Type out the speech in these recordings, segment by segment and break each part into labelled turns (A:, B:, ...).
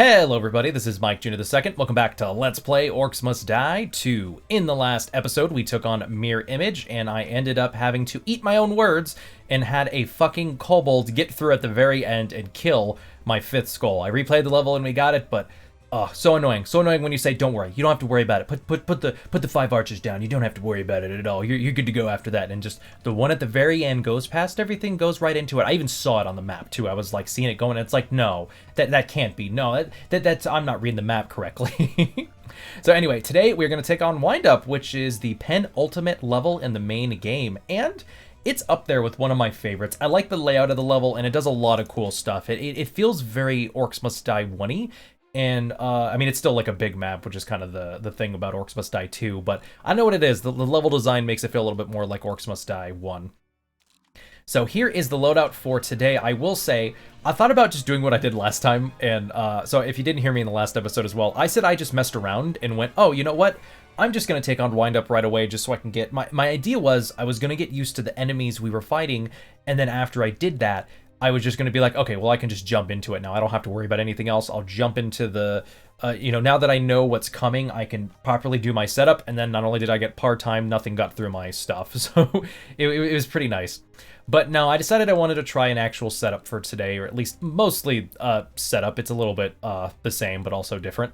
A: Hello everybody, this is Mike Jr. II. Welcome back to Let's Play Orcs Must Die 2. In the last episode, we took on Mirror Image, and I ended up having to eat my own words and had a fucking kobold get through at the very end and kill my 5th skull. I replayed the level and we got it, but so annoying. So annoying when you say, don't worry, you don't have to worry about it. Put the 5 archers down. You don't have to worry about it at all. You're good to go after that. And just the one at the very end goes past everything, goes right into it. I even saw it on the map too. I was like seeing it going, and it's like, no, that can't be. No, that's I'm not reading the map correctly. So anyway, today we're going to take on Wind Up, which is the penultimate level in the main game. And it's up there with one of my favorites. I like the layout of the level, and it does a lot of cool stuff. It feels very Orcs Must Die 1-y. And, I mean, it's still like a big map, which is kind of the thing about Orcs Must Die 2, but I know what it is. The level design makes it feel a little bit more like Orcs Must Die 1. So here is the loadout for today. I will say, I thought about just doing what I did last time, and so if you didn't hear me in the last episode as well, I said I just messed around and went, oh, you know what? I'm just going to take on Wind Up right away just so I can get... My idea was I was going to get used to the enemies we were fighting, and then after I did that, I was just going to be like, okay, well, I can just jump into it now. I don't have to worry about anything else. I'll jump into the, now that I know what's coming, I can properly do my setup. And then not only did I get part-time, nothing got through my stuff. So it was pretty nice. But no, I decided I wanted to try an actual setup for today, or at least mostly setup. It's a little bit the same, but also different.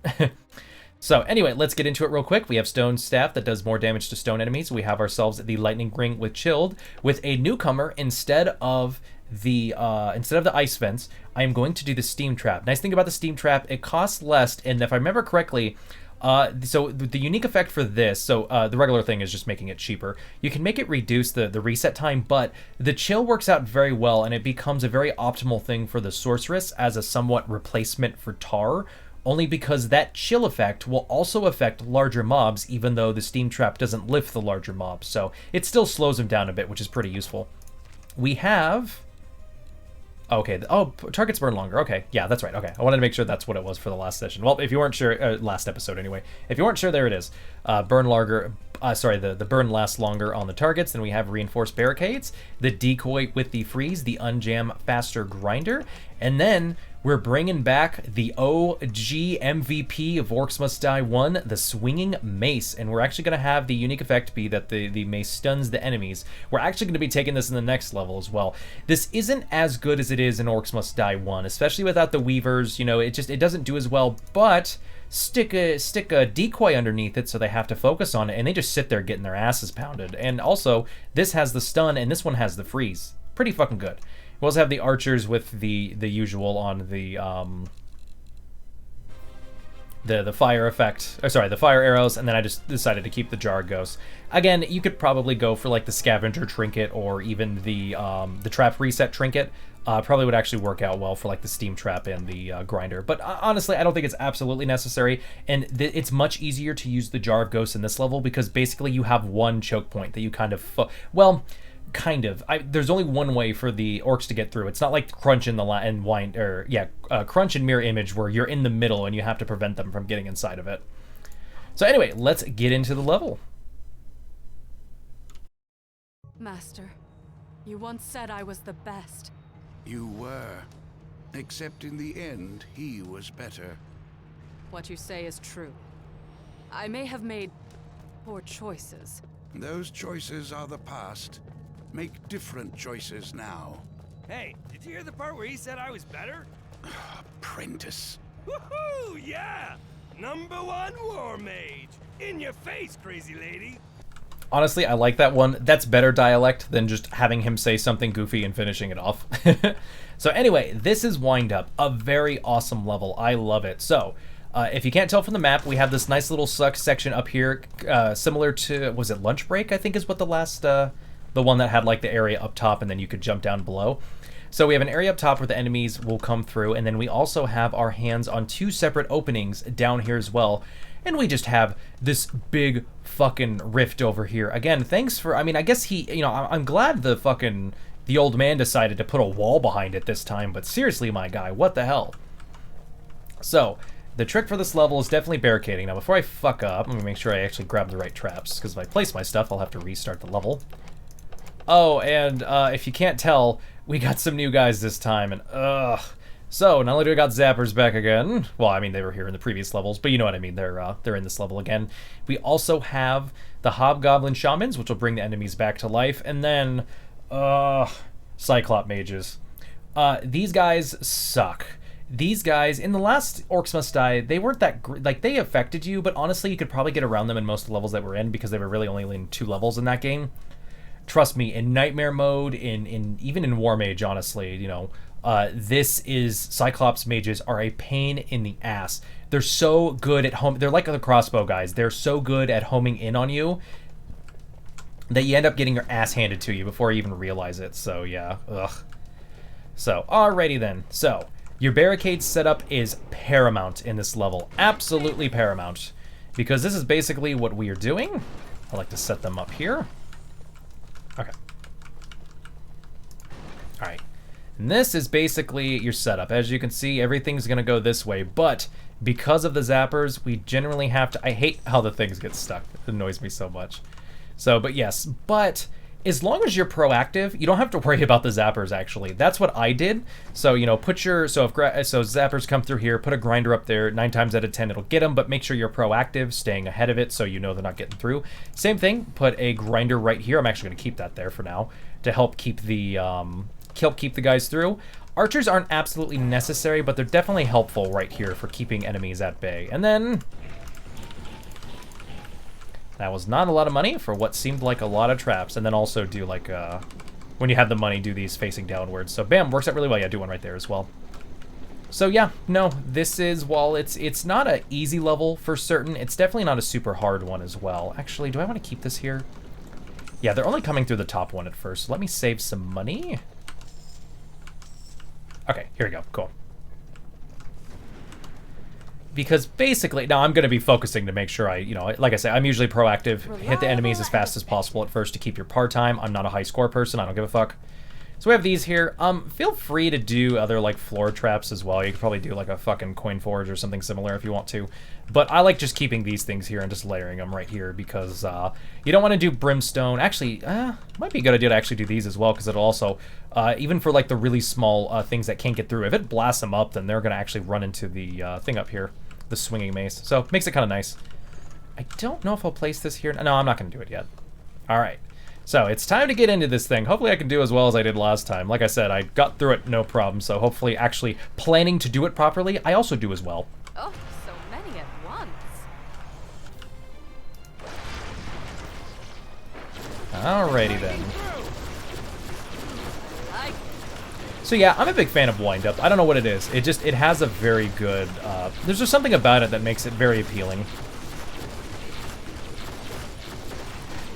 A: So anyway, let's get into it real quick. We have Stone Staff that does more damage to stone enemies. We have ourselves the Lightning Ring with Chilled with a newcomer instead of the ice vents. I am going to do the steam trap. Nice thing about the steam trap, it costs less, and if I remember correctly, so the unique effect for this, so the regular thing is just making it cheaper. You can make it reduce the reset time, but the chill works out very well, and it becomes a very optimal thing for the sorceress as a somewhat replacement for tar, only because that chill effect will also affect larger mobs, even though the steam trap doesn't lift the larger mobs, so it still slows them down a bit, which is pretty useful. We have... Okay, targets burn longer. Okay, yeah, that's right. Okay, I wanted to make sure that's what it was for the last session. Well, if you weren't sure, last episode anyway. If you weren't sure, there it is. Burn longer, the burn lasts longer on the targets. Then we have reinforced barricades, the decoy with the freeze, the unjam faster grinder, and then we're bringing back the OG MVP of Orcs Must Die 1, the Swinging Mace. And we're actually going to have the unique effect be that the mace stuns the enemies. We're actually going to be taking this in the next level as well. This isn't as good as it is in Orcs Must Die 1, especially without the weavers. You know, it doesn't do as well, but stick a decoy underneath it so they have to focus on it, and they just sit there getting their asses pounded. And also, this has the stun, and this one has the freeze. Pretty fucking good. We also have the archers with the usual on the fire effect, or sorry, the fire arrows, and then I just decided to keep the jar ghosts. Again, you could probably go for like the scavenger trinket or even the trap reset trinket. Probably would actually work out well for like the steam trap and the grinder. But honestly, I don't think it's absolutely necessary, and it's much easier to use the jar of ghosts in this level because basically you have one choke point that you kind of there's only one way for the orcs to get through. It's not like Crunch and Crunch and Mirror Image where you're in the middle and you have to prevent them from getting inside of it. So anyway, let's get into the level.
B: Master, you once said I was the best.
C: You were. Except in the end, he was better.
B: What you say is true. I may have made poor choices.
C: Those choices are the past. Make different choices now.
D: Hey, did you hear the part where he said I was better?
C: Apprentice.
D: Woohoo! Yeah! #1 war mage! In your face, crazy lady!
A: Honestly, I like that one. That's better dialect than just having him say something goofy and finishing it off. So anyway, this is Wind Up, a very awesome level. I love it. So, if you can't tell from the map, we have this nice little section up here, similar to, was it Lunch Break, I think is what the last, the one that had like the area up top and then you could jump down below. So we have an area up top where the enemies will come through, and then we also have our hands on 2 separate openings down here as well. And we just have this big fucking rift over here. Again, thanks for, I mean, I guess he, I'm glad the old man decided to put a wall behind it this time, but seriously, my guy, what the hell? So, the trick for this level is definitely barricading. Now, before I fuck up, I'm gonna make sure I actually grab the right traps, because if I place my stuff, I'll have to restart the level. Oh, and if you can't tell, we got some new guys this time, and So, not only do we got zappers back again, well, I mean, they were here in the previous levels, but you know what I mean, they're in this level again. We also have the Hobgoblin Shamans, which will bring the enemies back to life, and then, Cyclop Mages. These guys suck. These guys, in the last Orcs Must Die, they weren't that like, they affected you, but honestly, you could probably get around them in most of the levels that we're in, because they were really only in 2 levels in that game. Trust me, in Nightmare mode, even in War Mage, honestly, you know, this is... Cyclops Mages are a pain in the ass. They're so good at home... They're like the crossbow guys. They're so good at homing in on you that you end up getting your ass handed to you before you even realize it. So, yeah. Ugh. So, alrighty then. So, your barricade setup is paramount in this level. Absolutely paramount. Because this is basically what we are doing. I like to set them up here. Okay. Alright. And this is basically your setup. As you can see, everything's going to go this way, but because of the zappers, we generally have to... I hate how the things get stuck. It annoys me so much. So, but yes, but as long as you're proactive, you don't have to worry about the zappers, actually. That's what I did. So, you know, put your... So, zappers come through here, put a grinder up there, 9 times out of 10 it'll get them, but make sure you're proactive, staying ahead of it so you know they're not getting through. Same thing, put a grinder right here. I'm actually going to keep that there for now to help keep the... keep the guys through. Archers aren't absolutely necessary, but they're definitely helpful right here for keeping enemies at bay. And then... that was not a lot of money for what seemed like a lot of traps. And then also do like, when you have the money, do these facing downwards. So bam, works out really well. Yeah, do one right there as well. So yeah, no, this is, while it's not an easy level for certain, it's definitely not a super hard one as well. Actually, do I want to keep this here? Yeah, they're only coming through the top one at first. So let me save some money. Okay, here we go. Cool. Because basically, now I'm going to be focusing to make sure you know, like I said, I'm usually proactive. Hit the enemies as fast as possible at first to keep your par time. I'm not a high score person. I don't give a fuck. So we have these here. Feel free to do other, like, floor traps as well. You could probably do, like, a fucking coin forge or something similar if you want to. But I like just keeping these things here and just layering them right here because you don't want to do brimstone. Actually, might be a good idea to actually do these as well because it'll also, even for, like, the really small things that can't get through, if it blasts them up, then they're going to actually run into the thing up here, the swinging mace. So makes it kind of nice. I don't know if I'll place this here. No, I'm not going to do it yet. All right. So it's time to get into this thing. Hopefully I can do as well as I did last time. Like I said, I got through it no problem, so hopefully actually planning to do it properly, I also do as well.
B: Oh, so many at once.
A: Alrighty then. So yeah, I'm a big fan of wind-up. I don't know what it is. It has a very good, there's just something about it that makes it very appealing.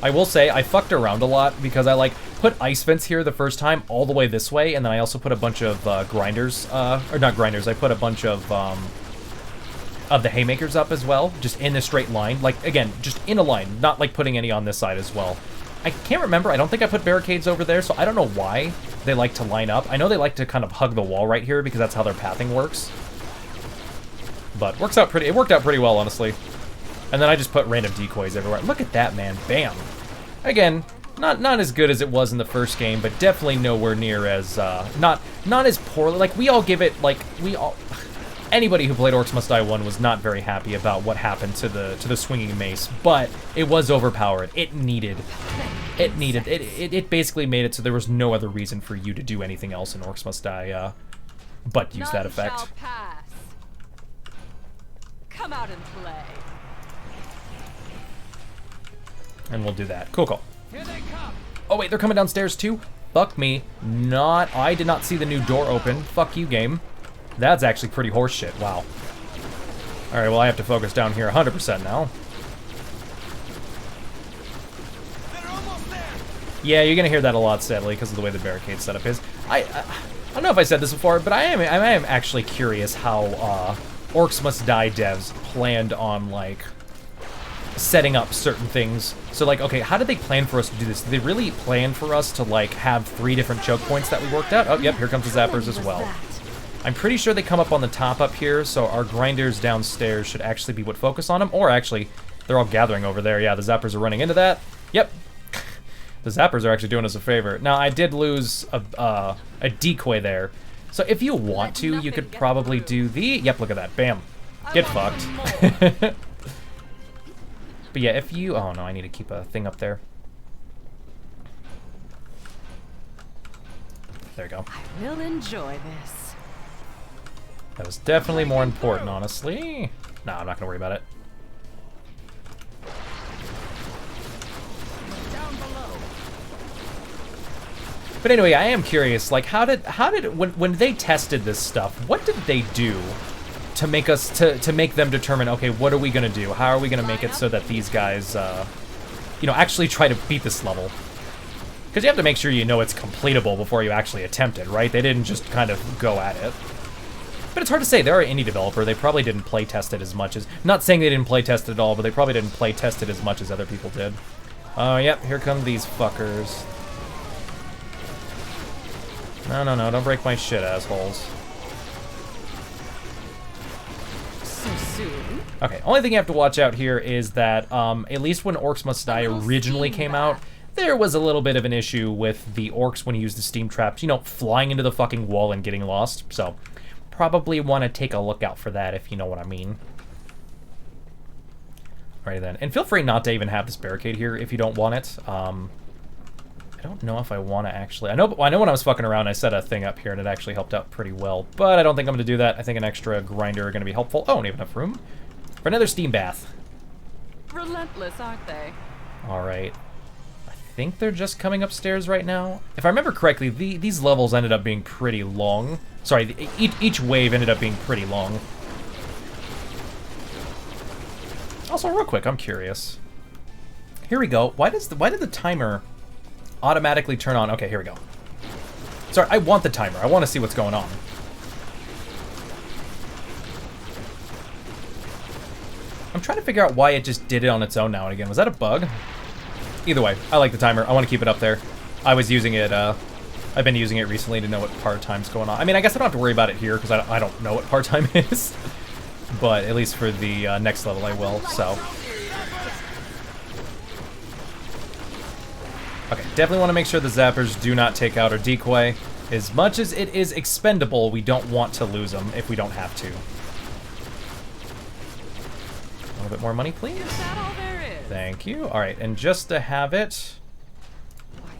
A: I will say, I fucked around a lot because I, like, put ice vents here the first time all the way this way, and then I also put a bunch of grinders, or not grinders, I put a bunch of the haymakers up as well, just in a straight line. Like, again, just in a line, not, like, putting any on this side as well. I can't remember, I don't think I put barricades over there, so I don't know why they like to line up. I know they like to kind of hug the wall right here because that's how their pathing works. But it worked out pretty well, honestly. And then I just put random decoys everywhere. Look at that, man. Bam. Again, not as good as it was in the first game, but definitely nowhere near as, not as poorly. Like, we all give it, like, anybody who played Orcs Must Die 1 was not very happy about what happened to the swinging mace, but it was overpowered. It basically made it so there was no other reason for you to do anything else in Orcs Must Die, but use that effect.
B: None shall pass. Come out and play.
A: And we'll do that. Cool, cool. Here they come. Oh, wait, they're coming downstairs, too? Fuck me. I did not see the new door open. Fuck you, game. That's actually pretty horseshit. Wow. Alright, well, I have to focus down here 100% now.
D: They're almost there.
A: Yeah, you're gonna hear that a lot, sadly, because of the way the barricade setup is. I don't know if I said this before, but I am actually curious how, Orcs Must Die devs planned on, like, setting up certain things. So, like, okay, how did they plan for us to do this? Did they really plan for us to, like, have 3 different choke points that we worked out? Oh, yep, here comes the zappers as well. I'm pretty sure they come up on the top up here, so our grinders downstairs should actually be what focus on them. Or actually, they're all gathering over there. Yeah, the zappers are running into that. Yep. The zappers are actually doing us a favor. Now, I did lose a decoy there. So if you want to, you could probably do the... Yep, look at that. Bam. Get fucked. But yeah, if you... Oh no, I need to keep a thing up there. There you go.
B: I will enjoy this.
A: That was definitely more important, honestly. No, I'm not gonna worry about it. But anyway, I am curious, like, how did when they tested this stuff, what did they do to make us to make them determine, okay, what are we gonna do? How are we gonna make it so that these guys, you know, actually try to beat this level? Because you have to make sure you know it's completable before you actually attempt it, right? They didn't just kind of go at it. But it's hard to say. They're an indie developer. They probably didn't play test it as much as... Not saying they didn't play test it at all, but they probably didn't play test it as much as other people did. Oh, yep, here come these fuckers. No, no, no, don't break my shit, assholes.
B: So soon?
A: Okay, only thing you have to watch out here is that, at least when Orcs Must Die originally came out, there was a little bit of an issue with the orcs when you use the steam traps, you know, flying into the fucking wall and getting lost. So, probably want to take a look out for that, if you know what I mean. Alrighty then. And feel free not to even have this barricade here if you don't want it. I don't know if I want to actually... I know when I was fucking around, I set a thing up here, and it actually helped out pretty well. But I don't think I'm going to do that. I think an extra grinder are going to be helpful. Oh, and even enough room for another steam bath.
B: Relentless, aren't they?
A: Alright. I think they're just coming upstairs right now. If I remember correctly, these levels ended up being pretty long. Sorry, each wave ended up being pretty long. Also, real quick, I'm curious. Here we go. Why did the timer automatically turn on? Okay, here we go. Sorry, I want the timer. I want to see what's going on. I'm trying to figure out why it just did it on its own now and again. Was that a bug? Either way, I like the timer. I want to keep it up there. I was using it, I've been using it recently to know what part time's going on. I mean, I guess I don't have to worry about it here because I don't know what part time is. But at least for the next level I will, so. Okay, definitely want to make sure the zappers do not take out our decoy. As much as it is expendable, we don't want to lose them if we don't have to. A little bit more money, please.
B: Is that all there is?
A: Thank you. All right, and just to have it,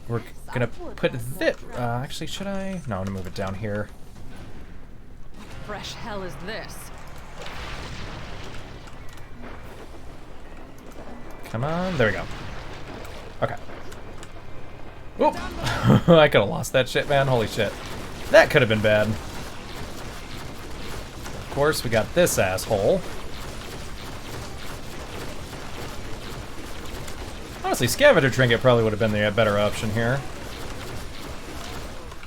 A: we're gonna put this. Actually, should I? No, I'm gonna move it down here.
B: What fresh hell is this?
A: Come on, there we go. Okay. Oop! I could have lost that shit, man. Holy shit. That could have been bad. Of course, we got this asshole. Honestly, scavenger trinket probably would have been the better option here.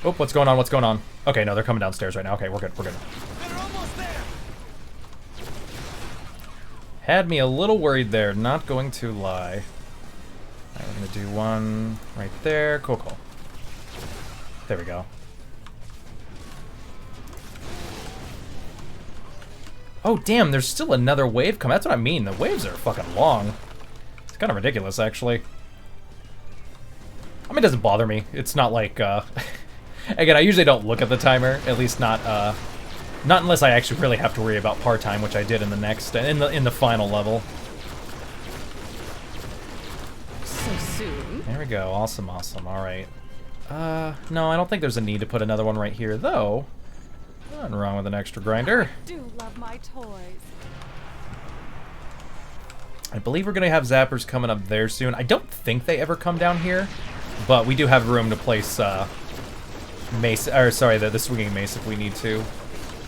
A: Oh, what's going on? What's going on? Okay, no, they're coming downstairs right now. Okay, we're good. We're good.
D: They're almost there.
A: Had me a little worried there, not going to lie. Alright, we're gonna do one right there. Cool, cool. There we go. Oh, damn, there's still another wave coming. That's what I mean. The waves are fucking long. It's kind of ridiculous, actually. I mean, it doesn't bother me. It's not like, again, I usually don't look at the timer. At least not unless I actually really have to worry about part time, which I did in the next, in the final level.
B: So soon?
A: There we go. Awesome, awesome. All right. No, I don't think there's a need to put another one right here, though. Nothing wrong with an extra grinder.
B: I do love my toys.
A: I believe we're gonna have zappers coming up there soon. I don't think they ever come down here, but we do have room to place mace, or sorry, the swinging mace if we need to.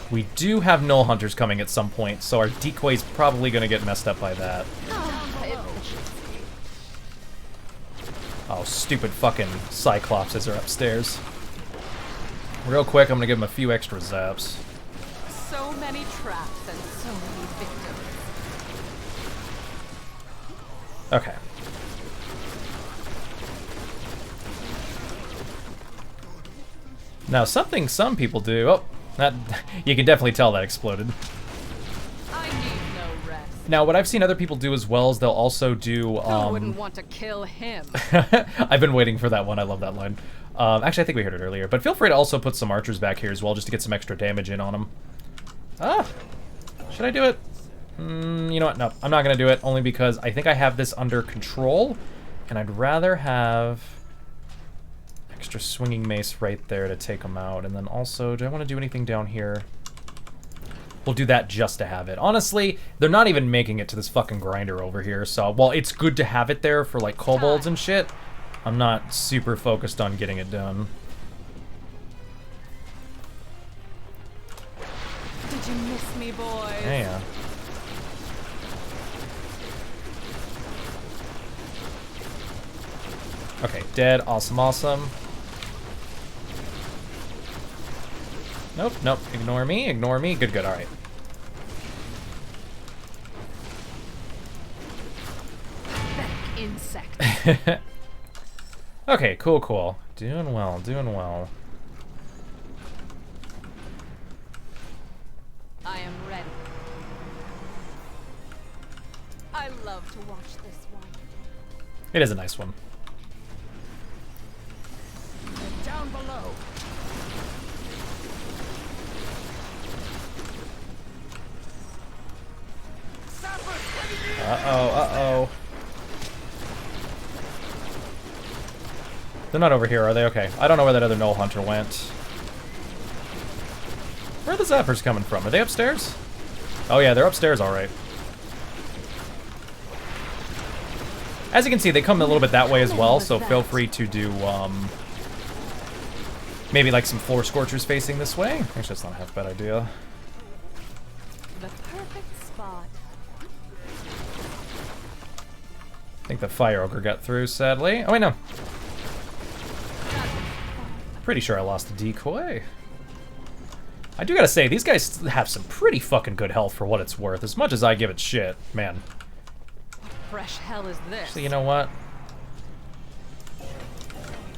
A: We do have null hunters coming at some point, so our decoy's probably gonna get messed up by that. Oh, stupid fucking cyclopses are upstairs. Real quick, I'm gonna give them a few extra zaps.
B: So many traps and so many victims.
A: Okay. Now, something some people do... Oh, that you can definitely tell that exploded.
B: I need no rest.
A: Now, what I've seen other people do as well is they'll also do...
B: Who wouldn't want to kill him?
A: I've been waiting for that one. I love that line. Actually, I think we heard it earlier. But feel free to also put some archers back here as well, just to get some extra damage in on them. Ah! Should I do it? You know what? No, I'm not going to do it, only because I think I have this under control, and I'd rather have extra swinging mace right there to take them out. And then also, do I want to do anything down here? We'll do that just to have it. Honestly, they're not even making it to this fucking grinder over here, so while it's good to have it there for, like, kobolds and shit, I'm not super focused on getting it done.
B: Did you miss me, boys?
A: Yeah. Okay, dead. Awesome, awesome. Nope, nope. Ignore me, ignore me. Good, good. All right.
B: Insect.
A: Okay, cool, cool. Doing well, doing well.
B: I am ready. I love to watch this one.
A: It is a nice one.
D: Down below.
A: Uh-oh, uh-oh. They're not over here, are they? Okay. I don't know where that other Knoll Hunter went. Where are the Zappers coming from? Are they upstairs? Oh yeah, they're upstairs, alright. As you can see, they come a little bit that way as well, so feel free to do, maybe like some floor scorchers facing this way. Actually, that's not a half bad idea.
B: The perfect spot.
A: I think the Fire Ogre got through, sadly. Oh, wait, no. Pretty sure I lost the decoy. I do gotta say, these guys have some pretty fucking good health for what it's worth, as much as I give it shit. Man.
B: What fresh hell is this?
A: So you know what?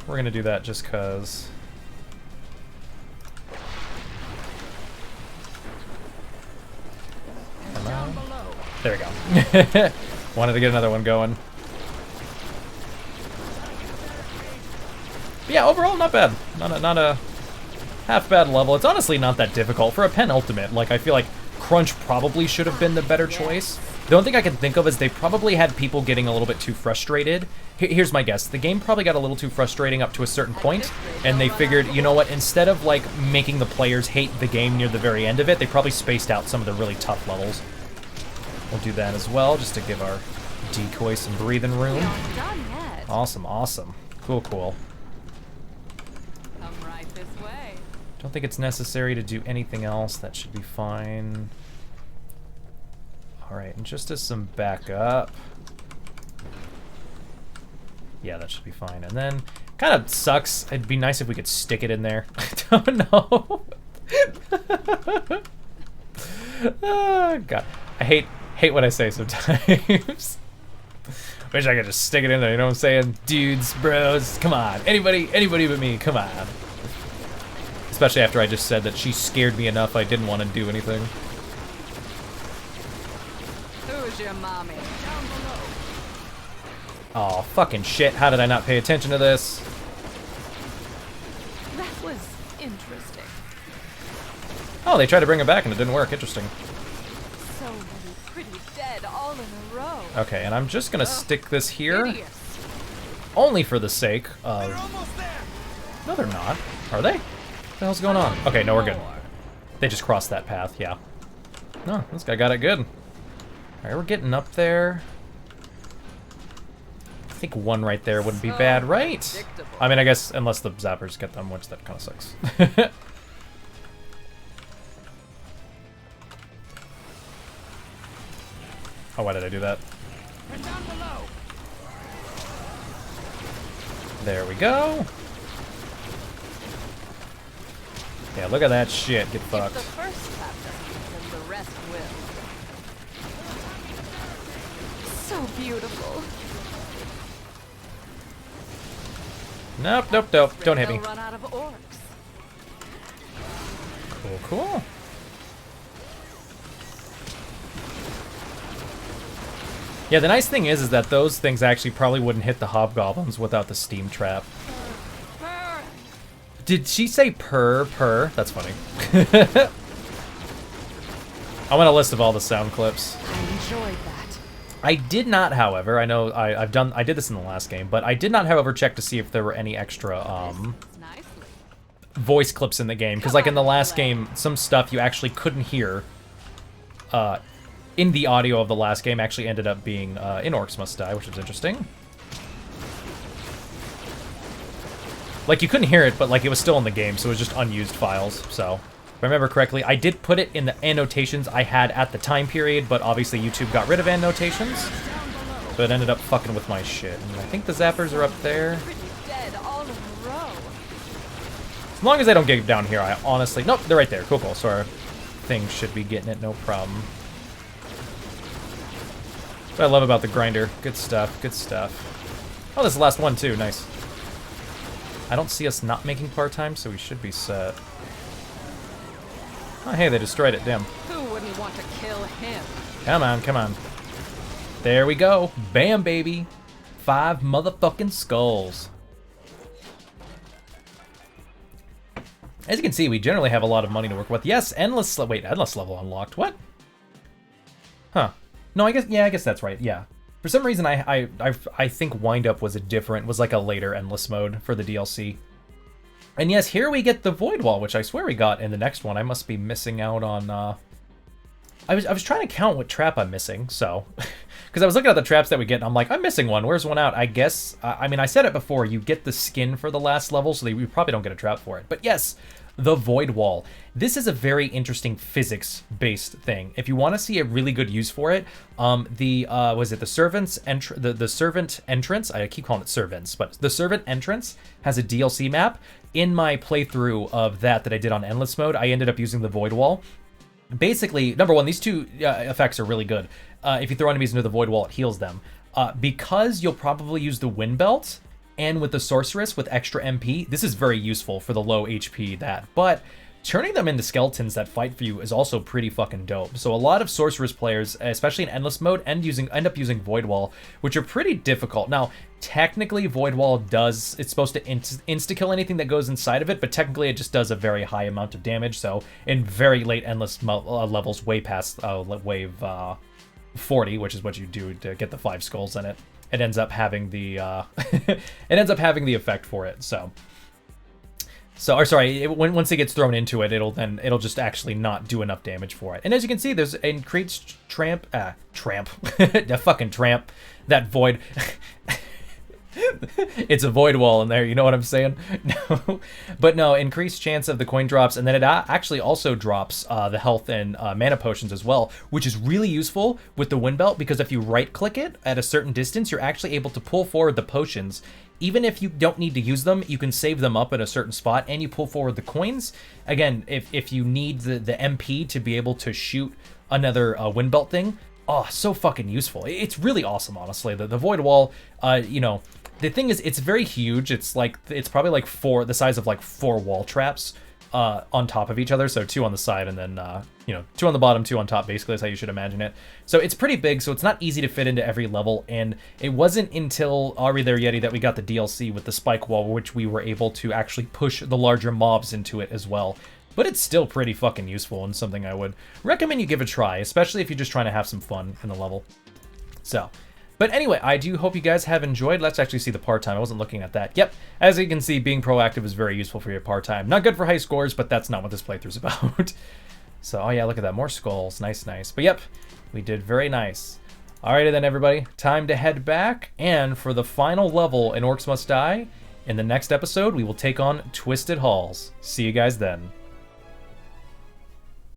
A: We're gonna do that just cause. Come on. There we go. Wanted to get another one going. But yeah, overall, not bad. Not a half bad level. It's honestly not that difficult for a penultimate. Like, I feel like Crunch probably should have been the better choice. The only thing I can think of is they probably had people getting a little bit too frustrated. Here's my guess. The game probably got a little too frustrating up to a certain point, and they figured, you know what, instead of, like, making the players hate the game near the very end of it, they probably spaced out some of the really tough levels. We'll do that as well, just to give our decoy some breathing room.
B: We aren't done yet.
A: Awesome, awesome. Cool, cool.
B: Come right this way.
A: Don't think it's necessary to do anything else. That should be fine. Alright, and just as some backup. Yeah, that should be fine. And then, kind of sucks. It'd be nice if we could stick it in there. I don't know. Oh, God. I hate what I say sometimes. Wish I could just stick it in there, you know what I'm saying? Dudes, bros, come on. Anybody but me, come on. Especially after I just said that she scared me enough I didn't want to do anything.
B: Who's your mommy? Down below.
A: Oh, fucking shit. How did I not pay attention to this?
B: That was interesting.
A: Oh, they tried to bring it back and it didn't work. Interesting.
B: So many pretty dead all in a row.
A: Okay, and I'm just gonna stick this here.
B: Idiots.
A: Only for the sake of...
D: They're almost there.
A: No, they're not. Are they? What the hell's going on? Okay, no, we're good. They just crossed that path, yeah. No, this guy got it good. Alright, we're getting up there. I think one right there wouldn't be bad, right?
B: predictable.
A: I mean, I guess unless the zappers get them, which that kind of sucks. Oh, why did I do that?
D: We're down below.
A: There we go. Yeah, look at that shit. Get
B: If
A: fucked.
B: the first tap doesn't, then the rest will. So beautiful.
A: Nope, nope, nope. Don't hit me.
B: They'll run out of orcs.
A: Cool, cool. Yeah, the nice thing is that those things actually probably wouldn't hit the hobgoblins without the steam trap. Did she say purr? That's funny. I want a list of all the sound clips.
B: I enjoyed that.
A: I did not, however, I know I did this in the last game, but I did not, however, check to see if there were any extra
B: Nicely.
A: voice clips in the game, because like in the last game, some stuff you actually couldn't hear in the audio of the last game actually ended up being in Orcs Must Die, which is interesting. Like, you couldn't hear it, but like it was still in the game, so it was just unused files. So, if I remember correctly, I did put it in the annotations I had at the time period, but obviously YouTube got rid of annotations, so it ended up fucking with my shit. And I think the zappers are up there.
B: Pretty dead all in a row.
A: As long as I don't get down here, I honestly... Nope, they're right there. Cool, cool. So our thing should be getting it, no problem. What I love about the grinder. Good stuff, good stuff. Oh, this is the last one, too. Nice. I don't see us not making part-time, so we should be set. Oh, hey, they destroyed it. Damn.
B: Who wouldn't want to kill him?
A: Come on, come on. There we go. Bam, baby. 5 motherfucking skulls. As you can see, we generally have a lot of money to work with. Yes, endless... Wait, endless level unlocked. What? Huh. No, I guess that's right. Yeah. For some reason, I think Wind Up was like a later endless mode for the DLC. And yes, here we get the Void Wall, which I swear we got in the next one. I must be missing out on... I was trying to count what trap I'm missing, so... Because I was looking at the traps that we get, and I'm like, I'm missing one. Where's one out? I guess... I mean, I said it before. You get the skin for the last level, so you probably don't get a trap for it. But yes, the Void Wall. This is a very interesting physics-based thing. If you want to see a really good use for it, the servant entrance, I keep calling it servants, but the servant entrance has a DLC map. In my playthrough of that I did on endless mode, I ended up using the Void Wall. Basically, number one, these two effects are really good. If you throw enemies into the Void Wall, it heals them. Because you'll probably use the Wind Belt, and with the Sorceress with extra MP, this is very useful for the low HP but turning them into skeletons that fight for you is also pretty fucking dope. So a lot of Sorceress players, especially in endless mode, end up using Void Wall, which are pretty difficult. Now, technically, Void Wall it's supposed to insta-kill anything that goes inside of it, but technically it just does a very high amount of damage. So in very late endless levels, way past wave 40, which is what you do to get the 5 skulls in it, it ends up having the the effect for it. Once it gets thrown into it, it'll just actually not do enough damage for it. And as you can see, there's increased tramp, the fucking tramp, that void. It's a void wall in there, you know what I'm saying? No, but no, increased chance of the coin drops, and then it actually also drops the health and mana potions as well, which is really useful with the Wind Belt, because if you right-click it at a certain distance, you're actually able to pull forward the potions. Even if you don't need to use them, you can save them up at a certain spot, and you pull forward the coins. Again, if you need the MP to be able to shoot another Wind Belt thing, oh, so fucking useful. It's really awesome, honestly. The Void Wall, the thing is, it's very huge. It's probably like the size of like 4 wall traps on top of each other. So 2 on the side and then, 2 on the bottom, 2 on top, basically is how you should imagine it. So it's pretty big, so it's not easy to fit into every level. And it wasn't until Are We There Yeti that we got the DLC with the spike wall, which we were able to actually push the larger mobs into it as well. But it's still pretty fucking useful and something I would recommend you give a try, especially if you're just trying to have some fun in the level. So... But anyway, I do hope you guys have enjoyed. Let's actually see the part-time. I wasn't looking at that. Yep, as you can see, being proactive is very useful for your part-time. Not good for high scores, but that's not what this playthrough's about. So, oh yeah, look at that. More skulls. Nice, nice. But yep, we did very nice. Alrighty then, everybody. Time to head back. And for the final level in Orcs Must Die, in the next episode, we will take on Twisted Halls. See you guys then.